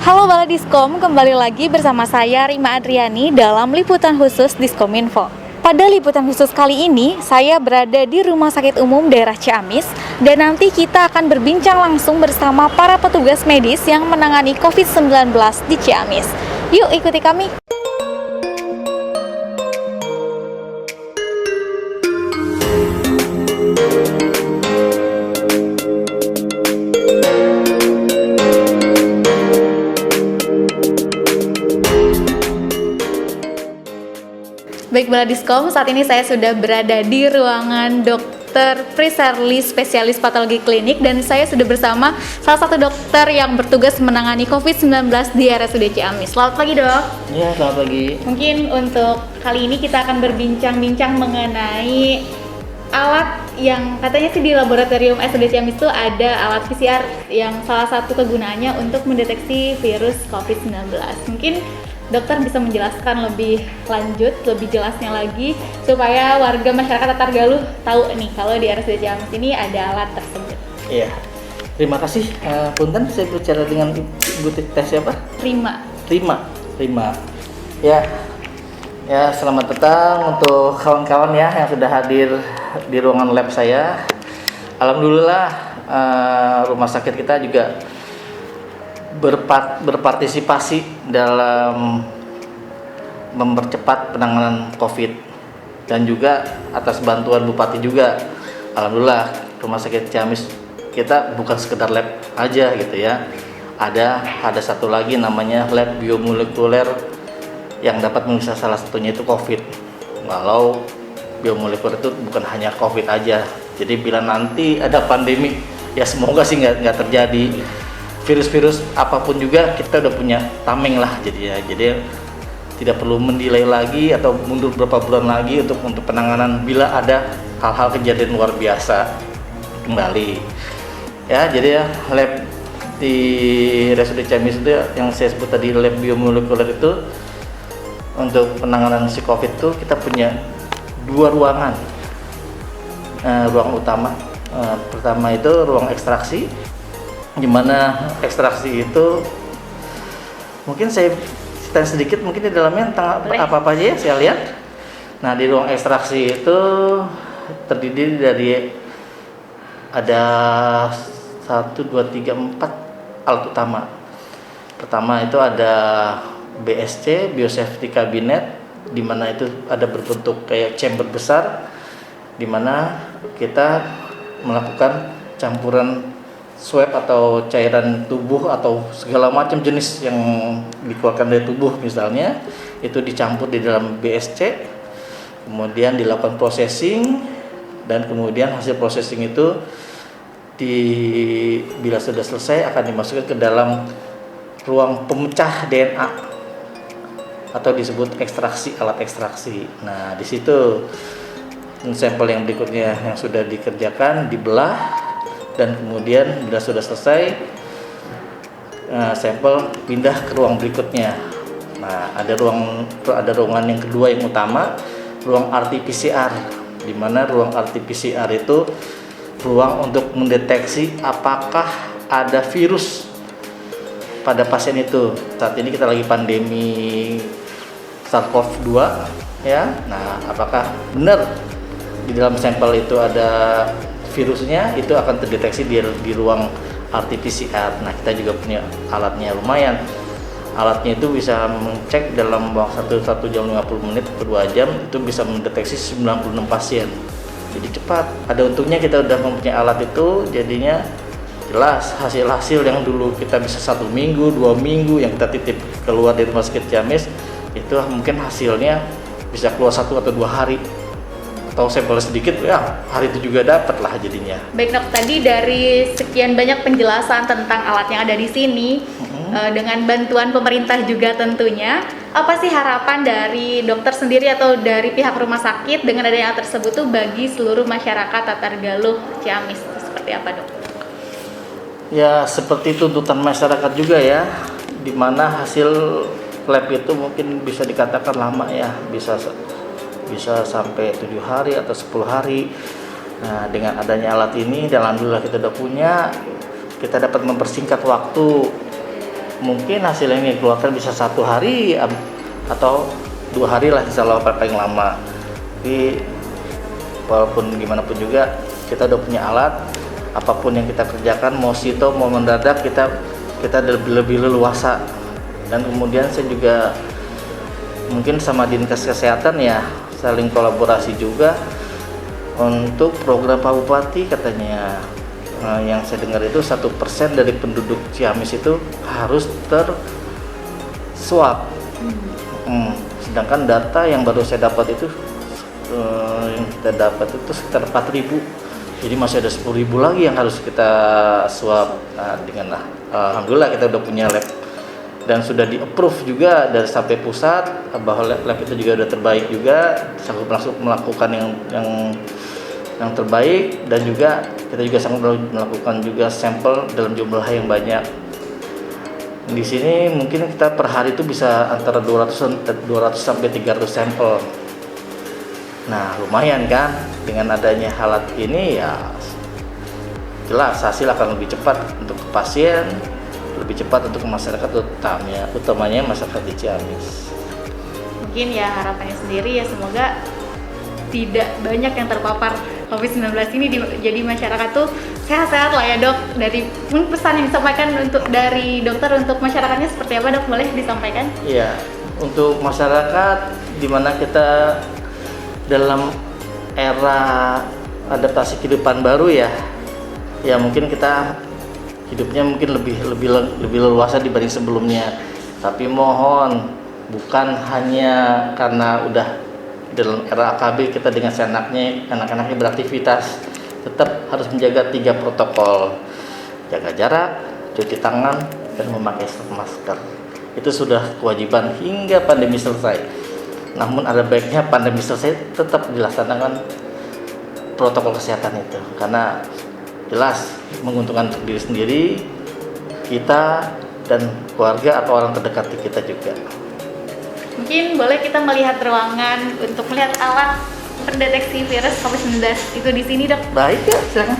Halo Baladiskom, kembali lagi bersama saya Rima Adriani dalam liputan khusus Diskominfo. Pada liputan khusus kali ini, saya berada di Rumah Sakit Umum Daerah Ciamis dan nanti kita akan berbincang langsung bersama para petugas medis yang menangani COVID-19 di Ciamis. Yuk ikuti kami. Baik Baladiskom, saat ini saya sudah berada di ruangan Dr. Prisarli, spesialis patologi klinik, dan saya sudah bersama salah satu dokter yang bertugas menangani COVID-19 di RSUD Ciamis. Selamat pagi dok. Ya, selamat pagi. Mungkin untuk kali ini kita akan berbincang-bincang mengenai alat yang katanya sih di laboratorium RSUD Ciamis itu ada alat PCR yang salah satu kegunaannya untuk mendeteksi virus COVID-19. Mungkin dokter bisa menjelaskan lebih lanjut, lebih jelasnya lagi supaya warga masyarakat Tatargaluh tahu nih kalau di RSUD Ciamis ini ada alat tersebut. Iya. Terima kasih. Punten, saya bicara dengan Ibu Teh siapa? Rima. Rima. Ya. Ya, selamat datang untuk kawan-kawan ya yang sudah hadir di ruangan lab saya. Alhamdulillah rumah sakit kita juga berpartisipasi dalam mempercepat penanganan COVID dan juga atas bantuan Bupati juga. Alhamdulillah Rumah Sakit Ciamis kita bukan sekedar lab aja gitu ya. Ada satu lagi namanya lab biomolekuler yang dapat memeriksa salah satunya itu COVID. Walau biomolekuler itu bukan hanya COVID aja. Jadi bila nanti ada pandemi, ya semoga sih nggak terjadi. Virus-virus apapun juga kita udah punya tameng lah jadi tidak perlu mendelay lagi atau mundur beberapa bulan lagi untuk penanganan bila ada hal-hal kejadian luar biasa kembali ya. Jadi ya lab di RSUD Ciamis itu yang saya sebut tadi lab biomolekuler itu untuk penanganan si COVID itu kita punya dua ruangan. Ruang utama pertama itu ruang ekstraksi, di mana ekstraksi itu mungkin saya cerita sedikit mungkin di dalamnya tentang apa aja ya saya lihat. Nah, di ruang ekstraksi itu terdiri dari ada 1, 2, 3, 4 alat utama. Pertama itu ada BSC, Biosafety Cabinet, di mana itu ada berbentuk kayak chamber besar di mana kita melakukan campuran swab atau cairan tubuh atau segala macam jenis yang dikeluarkan dari tubuh misalnya itu dicampur di dalam BSC, kemudian dilakukan processing, dan kemudian hasil processing itu bila sudah selesai akan dimasukkan ke dalam ruang pemecah DNA atau disebut ekstraksi, alat ekstraksi. Nah, di situ sampel yang berikutnya yang sudah dikerjakan dibelah, dan kemudian bila sudah selesai sampel pindah ke ruang berikutnya. Nah, ada ruangan yang kedua yang utama, ruang RT-PCR, di mana ruang RT-PCR itu ruang untuk mendeteksi apakah ada virus pada pasien itu. Saat ini kita lagi pandemi SARS-CoV-2 ya. Nah, apakah benar di dalam sampel itu ada virusnya, itu akan terdeteksi di ruang RT-PCR. Nah, kita juga punya alatnya lumayan. Alatnya itu bisa mengecek dalam waktu 1 jam 50 menit atau 2 jam itu bisa mendeteksi 96 pasien. Jadi cepat. Ada untungnya kita udah mempunyai alat itu, jadinya jelas hasil-hasil yang dulu kita bisa 1 minggu, 2 minggu yang kita titip keluar dari Rumah Sakit Ciamis itu mungkin hasilnya bisa keluar 1 atau 2 hari. Atau sampel sedikit ya hari itu juga dapat lah jadinya. Baik dok, tadi dari sekian banyak penjelasan tentang alat yang ada di sini dengan bantuan pemerintah juga tentunya, apa sih harapan dari dokter sendiri atau dari pihak rumah sakit dengan adanya alat tersebut tuh bagi seluruh masyarakat Tatargaluh Ciamis? Seperti apa dok? Ya seperti tuntutan masyarakat juga ya, dimana hasil lab itu mungkin bisa dikatakan lama ya, bisa sampai 7 hari atau 10 hari. Nah, dengan adanya alat ini dan alhamdulillah kita udah punya, kita dapat mempersingkat waktu mungkin hasil yang dikeluarkan bisa 1 hari atau 2 hari lah, insya Allah paling lama. Tapi walaupun gimana pun juga kita udah punya alat, apapun yang kita kerjakan mau sito mau mendadak kita lebih leluasa. Dan kemudian saya juga mungkin sama Dinkes Kesehatan ya saling kolaborasi juga untuk program Pak Bupati katanya. Yang saya dengar itu 1% dari penduduk Ciamis itu harus swab. Sedangkan data yang baru saya dapat itu yang kita dapat itu sekitar 4.000. Jadi masih ada 10.000 lagi yang harus kita swab. Nah, alhamdulillah kita udah punya lab dan sudah di-approve juga dari sampai pusat bahwa lab itu juga udah terbaik juga, sanggup melakukan yang terbaik, dan juga kita juga sanggup melakukan juga sampel dalam jumlah yang banyak. Di sini mungkin kita per hari itu bisa antara 200 sampai 300 sampel. Nah, lumayan kan dengan adanya alat ini ya jelas hasil akan lebih cepat untuk pasien, lebih cepat untuk masyarakat, utamanya masyarakat di Ciamis. Mungkin ya harapannya sendiri ya semoga tidak banyak yang terpapar COVID-19 ini jadi masyarakat tuh sehat-sehat lah ya dok. Dari pesan yang disampaikan dari dokter untuk masyarakatnya seperti apa dok, boleh disampaikan? Iya, untuk masyarakat di mana kita dalam era adaptasi kehidupan baru ya mungkin kita hidupnya mungkin lebih leluasa dibanding sebelumnya. Tapi mohon, bukan hanya karena udah dalam era AKB kita dengan anak-anaknya beraktivitas, tetap harus menjaga 3 protokol: jaga jarak, cuci tangan, dan memakai masker. Itu sudah kewajiban hingga pandemi selesai. Namun ada baiknya pandemi selesai tetap dilaksanakan protokol kesehatan itu, karena jelas menguntungkan untuk diri sendiri, kita, dan keluarga atau orang terdekat di kita juga. Mungkin boleh kita melihat ruangan untuk melihat alat pendeteksi virus COVID-19 itu di sini dok. Baik ya, silakan.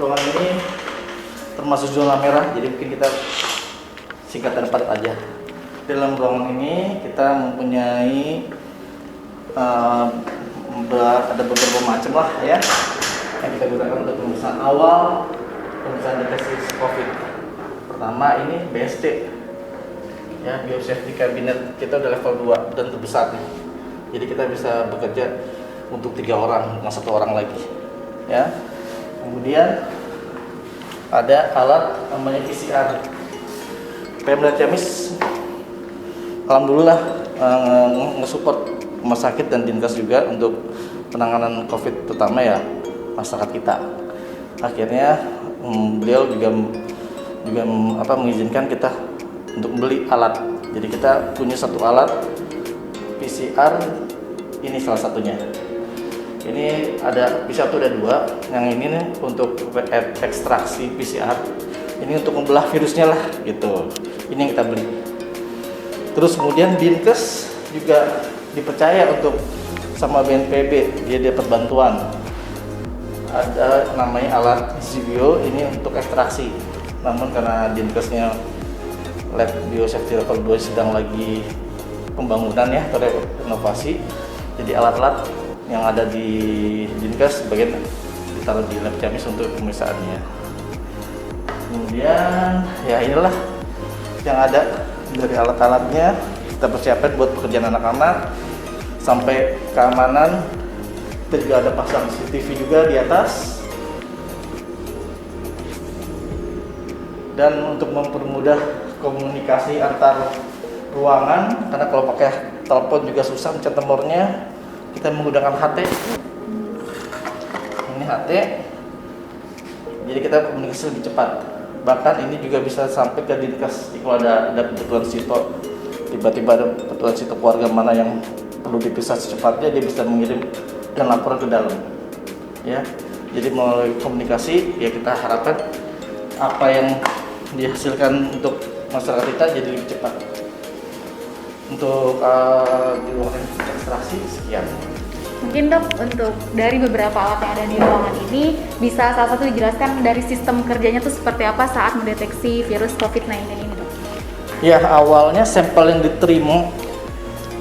Ruangan ini termasuk zona merah, jadi mungkin kita singkat dan padat aja. Dalam ruangan ini kita mempunyai ada beberapa macam lah ya yang kita gunakan untuk pemeriksaan awal, pemeriksaan deteksi COVID. Pertama ini BST ya, Biosafety Cabinet, kita udah level 2 dan terbesar nih. Jadi kita bisa bekerja untuk 3 orang, bukan 1 orang lagi ya. Kemudian ada alat namanya PCR. Pemda Ciamis alhamdulillah nge-support rumah sakit dan Dinkes juga untuk penanganan COVID, terutama ya masyarakat kita. Akhirnya beliau juga mengizinkan kita untuk beli alat. Jadi kita punya 1 alat PCR, ini salah satunya. Ini ada PCR itu ada 2. Yang ini nih untuk ekstraksi PCR. Ini untuk membelah virusnya lah gitu. Ini yang kita beli. Terus kemudian Dinkes juga dipercaya untuk sama BNPB, dia dapat bantuan. Ada namanya alat Zibio, ini untuk ekstraksi. Namun karena Dinkesnya lab biosafety level 2 sedang lagi pembangunan ya, atau renovasi. Jadi alat-alat yang ada di Dinkes bagian ditaruh di lab Ciamis untuk pemeriksaannya. Kemudian ya inilah yang ada dari alat-alatnya, kita persiapkan buat pekerjaan anak-anak sampai keamanan. Kita juga ada pasang CCTV juga di atas, dan untuk mempermudah komunikasi antar ruangan, karena kalau pakai telepon juga susah mencet nomornya, kita menggunakan HT. ini HT, jadi kita komunikasi lebih cepat. Bahkan ini juga bisa sampai ke Dinkes. Kalau ada kebutuhan sito, tiba-tiba ada kebutuhan sito keluarga mana yang perlu dipisah secepatnya, dia bisa mengirim dan laporan ke dalam. Ya, jadi melalui komunikasi ya kita harapkan apa yang dihasilkan untuk masyarakat kita jadi lebih cepat. Untuk di ruangan ekstraksi sekian. Mungkin Dok, untuk dari beberapa alat yang ada di ruangan ini, bisa salah satu dijelaskan dari sistem kerjanya tuh seperti apa saat mendeteksi virus COVID-19 ini Dok? Ya, awalnya sampel yang diterima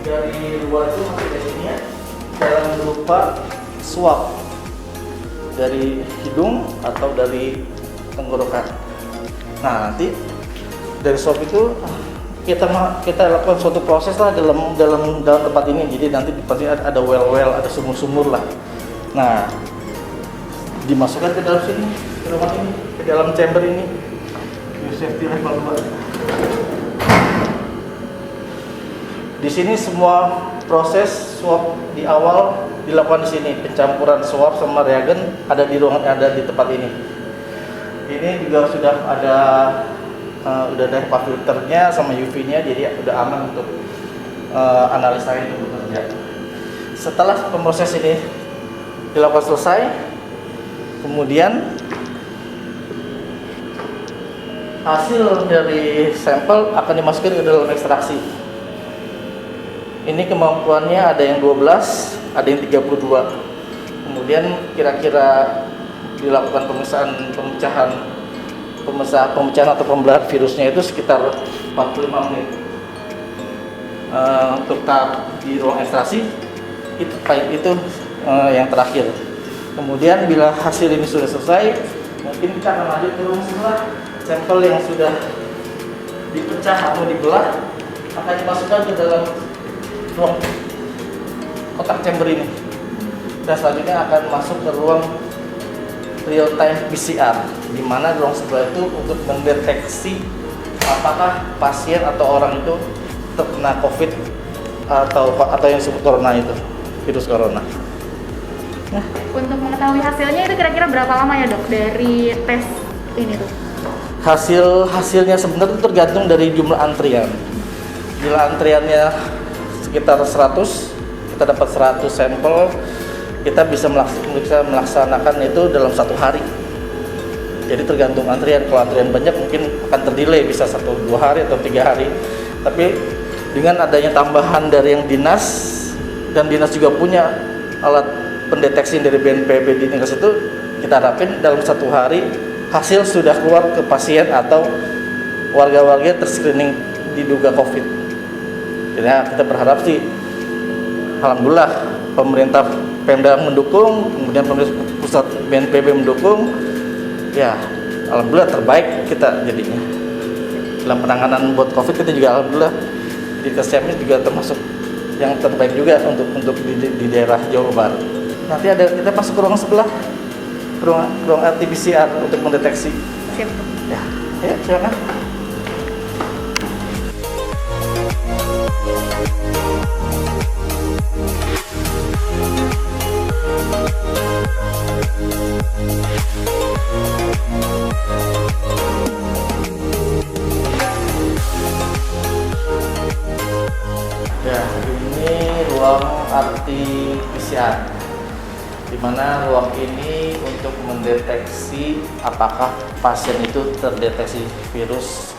dari luar itu masih dari sini ya, dalam berupa swab dari hidung atau dari tenggorokan. Nah, nanti dari swab itu kita lakukan suatu proses lah dalam tempat ini. Jadi nanti pasti ada well, ada sumur-sumur lah. Nah, dimasukkan ke dalam sini, ke ruangan ini, ke dalam chamber ini. Safety level 2. Di sini semua proses swab di awal dilakukan di sini. Pencampuran swab sama reagen ada di ruangan, ada di tempat ini. Ini juga sudah ada udah ada HEPA filternya sama UV-nya, jadi udah aman untuk analisa itu bekerja. Setelah pemproses ini dilakukan selesai, kemudian hasil dari sampel akan dimasukkan ke dalam ekstraksi. Ini kemampuannya ada yang 12, ada yang 32. Kemudian kira-kira dilakukan pemecahan atau pembelahan virusnya itu sekitar 45 menit. Untuk tahap di ruang ekstraksi itu yang terakhir. Kemudian bila hasil ini sudah selesai, mungkin kita akan lanjut ke ruang sebelah. Sampel yang sudah dipecah atau dibelah akan dimasukkan ke dalam ruang kotak chamber ini, dan selanjutnya akan masuk ke ruang real time PCR, di mana ruang sebelah itu untuk mendeteksi apakah pasien atau orang itu terkena COVID atau yang disebut corona itu, virus corona. Nah, untuk mengetahui hasilnya itu kira-kira berapa lama ya Dok dari tes ini tuh? Hasilnya sebenarnya tergantung dari jumlah antrian. Bila antriannya sekitar 100, kita dapat 100 sampel, kita bisa melaksanakan itu dalam 1 hari. Jadi tergantung antrian. Kalau antrian banyak mungkin akan terdelay, bisa 1-2 hari atau 3 hari. Tapi dengan adanya tambahan dari yang dinas, dan dinas juga punya alat pendeteksi dari BNPB di dinas itu, kita harapin dalam 1 hari hasil sudah keluar ke pasien atau warga-warga terscreening diduga COVID. Jadi kita berharap sih, alhamdulillah pemerintah Pemda mendukung, kemudian pemerintah pusat BNPB mendukung, ya alhamdulillah terbaik kita jadinya. Dalam penanganan buat COVID kita juga alhamdulillah di Ciamis juga termasuk yang terbaik juga untuk di daerah Jawa Barat. Nanti kita masuk ke ruang sebelah, ruang RT-PCR untuk mendeteksi. Siap. Ya silakan. Ya, ini ruang RT-PCR, di mana ruang ini untuk mendeteksi apakah pasien itu terdeteksi virus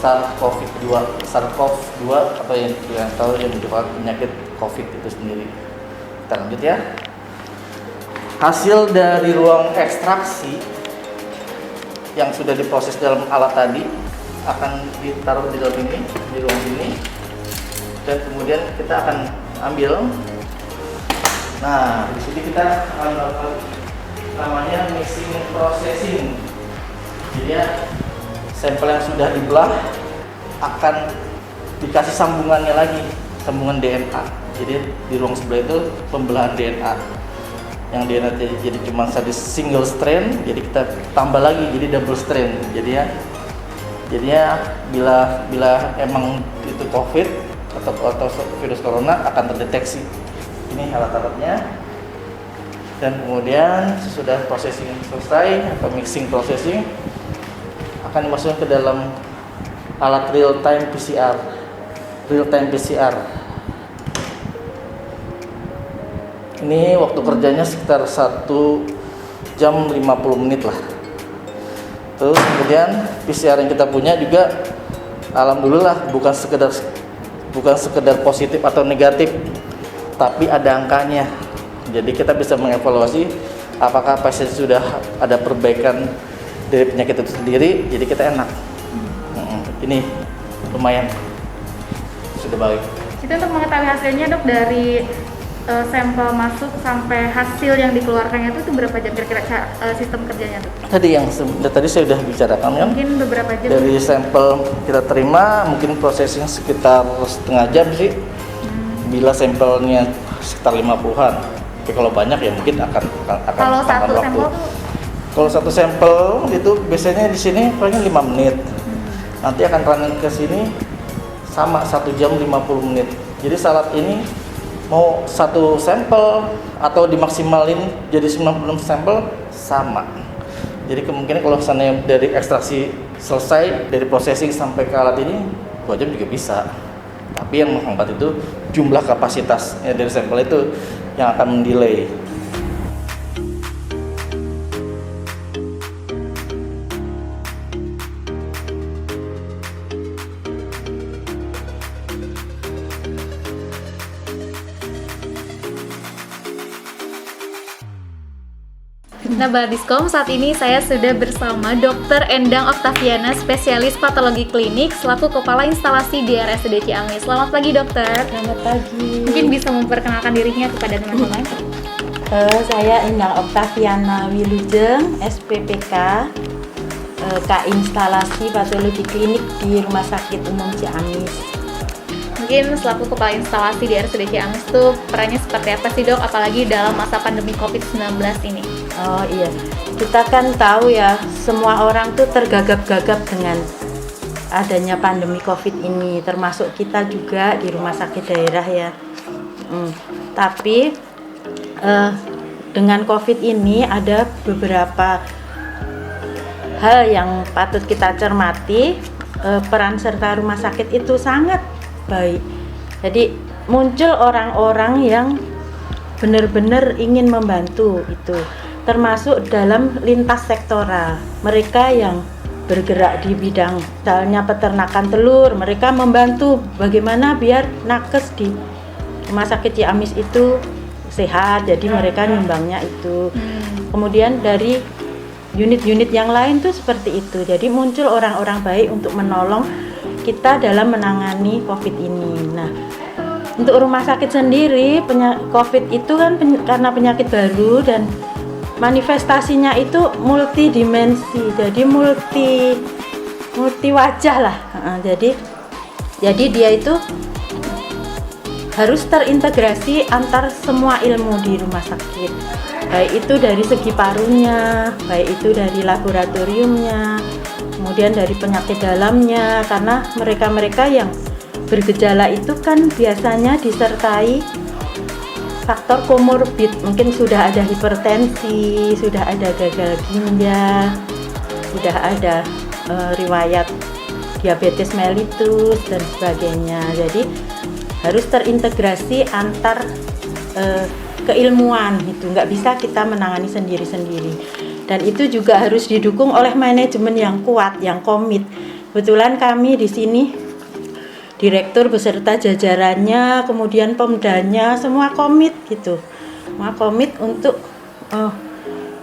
SARS-CoV-2 atau yang kita tahu yang menyebabkan penyakit COVID itu sendiri. Kita lanjut ya. Hasil dari ruang ekstraksi yang sudah diproses dalam alat tadi akan ditaruh di dalam ini, di ruang ini, dan kemudian kita akan ambil. Nah, di sini kita akan melakukan namanya mixing processing. Jadi ya, sampel yang sudah dibelah akan dikasih sambungannya lagi, sambungan DNA. Jadi di ruang sebelah itu pembelahan DNA. Yang DNA jadi cuma satu single strand, jadi kita tambah lagi jadi double strand. Jadinya bila emang itu COVID atau virus corona akan terdeteksi. Ini alat-alatnya. Dan kemudian sesudah processing selesai atau mixing processing akan dimasukkan ke dalam alat real time PCR. Ini waktu kerjanya sekitar 1 jam 50 menit lah. Terus kemudian PCR yang kita punya juga alhamdulillah bukan sekedar positif atau negatif, tapi ada angkanya. Jadi kita bisa mengevaluasi apakah pasien sudah ada perbaikan dari penyakit itu sendiri, jadi kita enak. Ini lumayan sudah baik. Itu untuk mengetahui hasilnya dok, dari sampel masuk sampai hasil yang dikeluarkannya itu berapa jam kira-kira sistem kerjanya tuh? Tadi saya sudah bicarakan kan. Mungkin beberapa jam. Dari sampel kita terima mungkin prosesnya sekitar setengah jam sih. Bila sampelnya sekitar 50-an. Tapi kalau banyak ya mungkin akan kalau satu waktu. sampel tuh? Kalau satu sampel itu biasanya di sini paling 5 menit. Nanti akan running ke sini sama 1 jam 50 menit. Jadi saat ini mau satu sampel atau dimaksimalin jadi 90 sampel sama. Jadi kemungkinan kalau misalnya dari ekstraksi selesai, dari processing sampai ke alat ini 2 jam juga bisa. Tapi yang menghambat itu jumlah kapasitasnya dari sampel itu yang akan mendelay. Nah, Bardiskom, saat ini saya sudah bersama Dr. Endang Oktaviana, spesialis patologi klinik selaku Kepala Instalasi di RSUD Ciamis. Selamat pagi, dokter. Selamat pagi. Mungkin bisa memperkenalkan dirinya kepada teman-teman. Saya Endang Oktaviana Wilujeng, SPPK, K Instalasi Patologi Klinik di Rumah Sakit Umum Ciamis. Mungkin selaku Kepala Instalasi di RSUD Ciamis itu perannya seperti apa sih dok, apalagi dalam masa pandemi COVID-19 ini? Oh iya, kita kan tahu ya, semua orang tuh tergagap-gagap dengan adanya pandemi COVID ini, termasuk kita juga di rumah sakit daerah ya. Tapi dengan COVID ini ada beberapa hal yang patut kita cermati. Peran serta rumah sakit itu sangat baik. Jadi muncul orang-orang yang benar-benar ingin membantu itu, termasuk dalam lintas sektoral. Mereka yang bergerak di bidang misalnya peternakan telur, mereka membantu bagaimana biar nakes di Rumah Sakit Ciamis itu sehat, jadi mereka nyumbangnya itu. Kemudian dari unit-unit yang lain tuh seperti itu. Jadi muncul orang-orang baik untuk menolong kita dalam menangani COVID ini. Nah, untuk rumah sakit sendiri, COVID itu kan karena penyakit baru dan manifestasinya itu multidimensi, jadi multi wajah lah. Jadi dia itu harus terintegrasi antar semua ilmu di rumah sakit, baik itu dari segi parunya, baik itu dari laboratoriumnya, kemudian dari penyakit dalamnya, karena mereka yang bergejala itu kan biasanya disertai faktor komorbid, mungkin sudah ada hipertensi, sudah ada gagal ginjal, sudah ada riwayat diabetes mellitus dan sebagainya. Jadi harus terintegrasi antar keilmuan, itu nggak bisa kita menangani sendiri-sendiri. Dan itu juga harus didukung oleh manajemen yang kuat, yang komit. Kebetulan kami di sini direktur beserta jajarannya, kemudian pemdanya, semua komit gitu. Semua komit untuk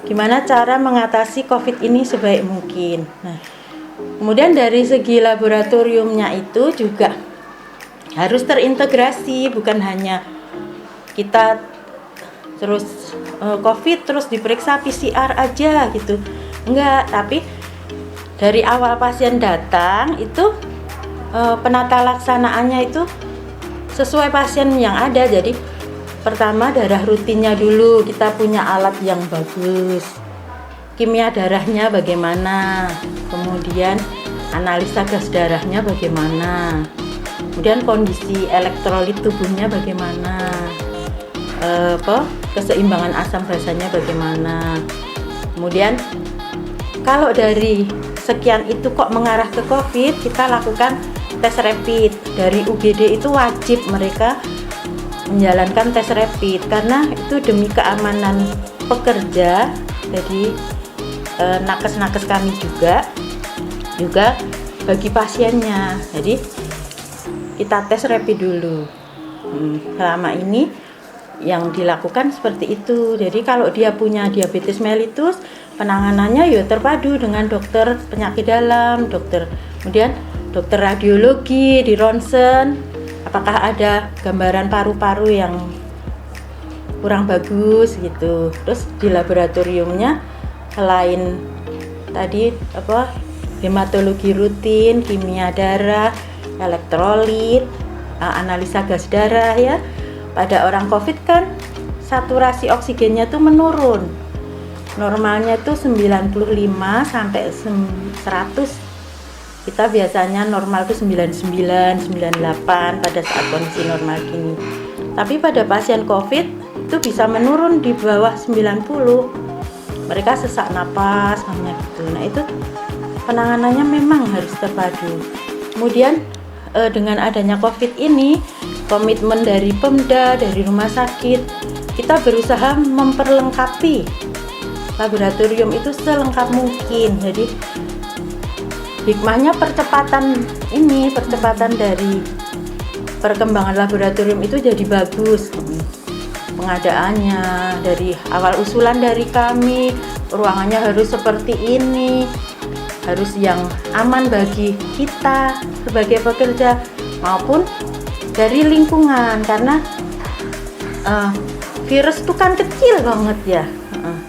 gimana cara mengatasi COVID ini sebaik mungkin. Nah, kemudian dari segi laboratoriumnya itu juga harus terintegrasi, bukan hanya kita terus COVID terus diperiksa PCR aja gitu. Enggak, tapi dari awal pasien datang itu penata laksanaannya itu sesuai pasien yang ada. Jadi pertama darah rutinnya dulu, kita punya alat yang bagus, kimia darahnya bagaimana, kemudian analisa gas darahnya bagaimana, kemudian kondisi elektrolit tubuhnya bagaimana, keseimbangan asam basanya bagaimana. Kemudian kalau dari sekian itu kok mengarah ke COVID, kita lakukan tes rapid. Dari UGD itu wajib mereka menjalankan tes rapid karena itu demi keamanan pekerja. Jadi nakes-nakes kami juga bagi pasiennya. Jadi kita tes rapid dulu. Selama ini yang dilakukan seperti itu. Jadi kalau dia punya diabetes mellitus, penanganannya ya terpadu dengan dokter penyakit dalam, kemudian dokter radiologi di ronsen, apakah ada gambaran paru-paru yang kurang bagus gitu. Terus di laboratoriumnya selain tadi hematologi rutin, kimia darah, elektrolit, analisa gas darah ya. Pada orang COVID kan saturasi oksigennya tuh menurun. Normalnya tuh 95 sampai 100. Kita biasanya normal tuh 99, 98 pada saat kondisi normal gini. Tapi pada pasien COVID itu bisa menurun di bawah 90. Mereka sesak napas hanya gitu. Nah, itu penanganannya memang harus terpadu. Kemudian dengan adanya COVID ini, komitmen dari Pemda, dari rumah sakit, kita berusaha memperlengkapi laboratorium itu selengkap mungkin. Jadi hikmahnya percepatan dari perkembangan laboratorium itu jadi bagus. Pengadaannya dari awal usulan dari kami, ruangannya harus seperti ini, harus yang aman bagi kita sebagai pekerja maupun dari lingkungan, karena virus itu kan kecil banget ya.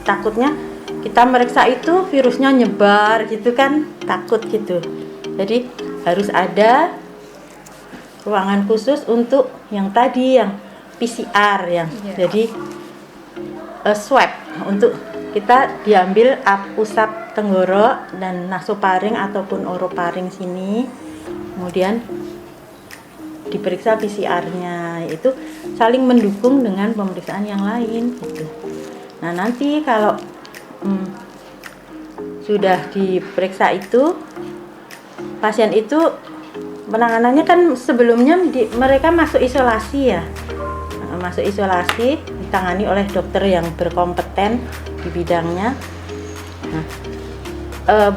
Takutnya kita meriksa itu virusnya nyebar gitu kan, takut gitu. Jadi harus ada ruangan khusus untuk yang tadi yang PCR jadi swab untuk kita diambil usap tenggorok dan nasofaring ataupun orofaring sini, kemudian diperiksa PCR-nya, itu saling mendukung dengan pemeriksaan yang lain gitu. Nah, nanti kalau sudah diperiksa itu, pasien itu penanganannya kan sebelumnya mereka masuk isolasi ya, masuk isolasi ditangani oleh dokter yang berkompeten di bidangnya. Nah,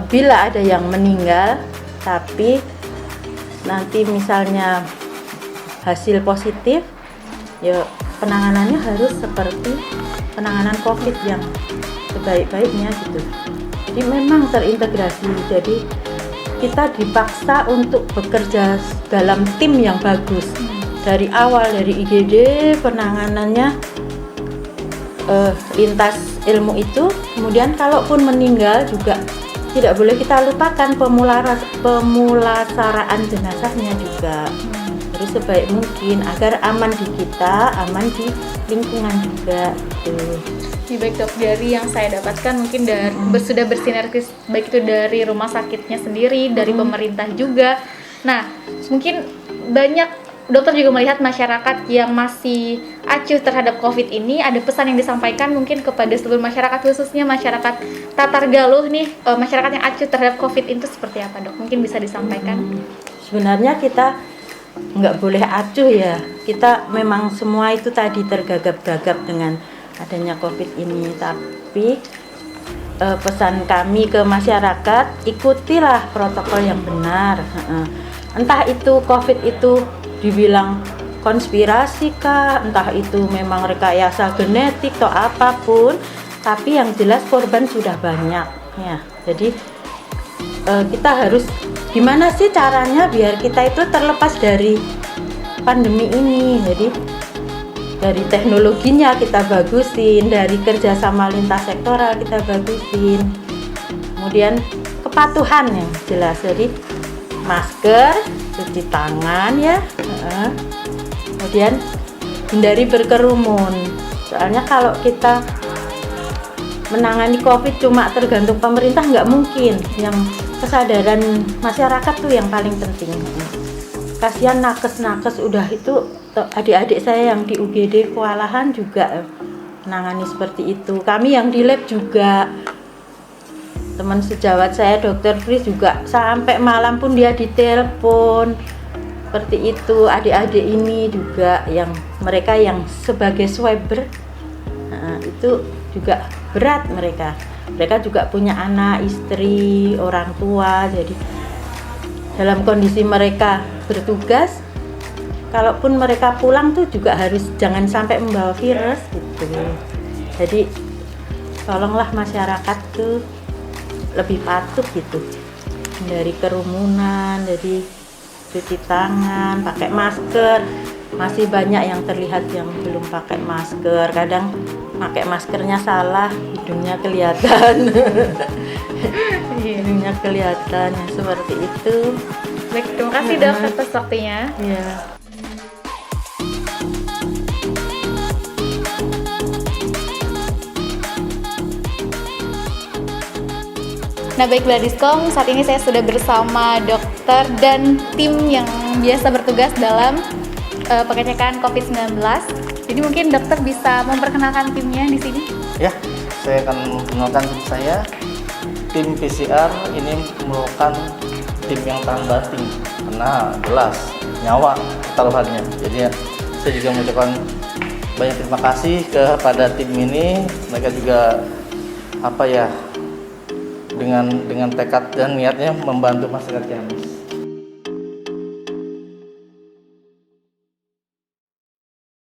bila ada yang meninggal tapi nanti misalnya hasil positif, ya penanganannya harus seperti penanganan COVID yang sebaik-baiknya gitu. Jadi memang terintegrasi. Jadi kita dipaksa untuk bekerja dalam tim yang bagus. Dari awal, dari IGD penanganannya lintas ilmu itu, kemudian kalaupun meninggal juga tidak boleh kita lupakan pemulasaraan jenazahnya juga. Harus sebaik mungkin agar aman di kita, aman di lingkungan juga gitu. Baik dok, dari yang saya dapatkan mungkin sudah bersinergis baik itu dari rumah sakitnya sendiri, dari pemerintah juga. Nah, mungkin banyak dokter juga melihat masyarakat yang masih acuh terhadap COVID ini. Ada pesan yang disampaikan mungkin kepada seluruh masyarakat, khususnya masyarakat Tatar Galuh nih, masyarakat yang acuh terhadap COVID itu seperti apa dok? Mungkin bisa disampaikan. Sebenarnya kita nggak boleh acuh ya. Kita memang semua itu tadi tergagap-gagap dengan adanya COVID ini, tapi pesan kami ke masyarakat, ikutilah protokol yang benar. Entah itu COVID itu dibilang konspirasi kah, entah itu memang rekayasa genetik atau apapun, tapi yang jelas korban sudah banyak ya. Jadi kita harus gimana sih caranya biar kita itu terlepas dari pandemi ini. Jadi dari teknologinya kita bagusin, dari kerjasama lintas sektoral kita bagusin, kemudian kepatuhan yang jelas. Jadi masker, cuci tangan ya, kemudian hindari berkerumun. Soalnya kalau kita menangani COVID cuma tergantung pemerintah nggak mungkin. Yang kesadaran masyarakat tuh yang paling penting. Kasihan nakes udah itu, adik-adik saya yang di UGD kewalahan juga menangani seperti itu. Kami yang di lab juga, teman sejawat saya Dokter Kris juga sampai malam pun dia ditelepon seperti itu. Adik-adik ini juga yang mereka yang sebagai swabber, itu juga berat mereka. Mereka juga punya anak, istri, orang tua. Jadi dalam kondisi mereka bertugas, kalaupun mereka pulang tuh juga harus jangan sampai membawa virus gitu. Jadi tolonglah masyarakat tuh lebih patuh gitu, dari kerumunan, jadi cuci tangan, pakai masker. Masih banyak yang terlihat yang belum pakai masker. Kadang pakai maskernya salah, hidungnya kelihatan. Hidungnya kelihatan, ya, seperti itu. Baik, terima kasih Dok atas waktunya. Ya. Nah baik Bladiskom, saat ini saya sudah bersama dokter dan tim yang biasa bertugas dalam pengecekan COVID-19. Jadi mungkin dokter bisa memperkenalkan timnya di sini. Ya, saya akan memperkenalkan tim saya. Tim PCR ini merupakan tim yang tahan banting karena jelas nyawa taruhannya. Jadi saya juga mengucapkan banyak terima kasih kepada tim ini. Mereka juga dengan tekad dan niatnya membantu masyarakat Ciamis.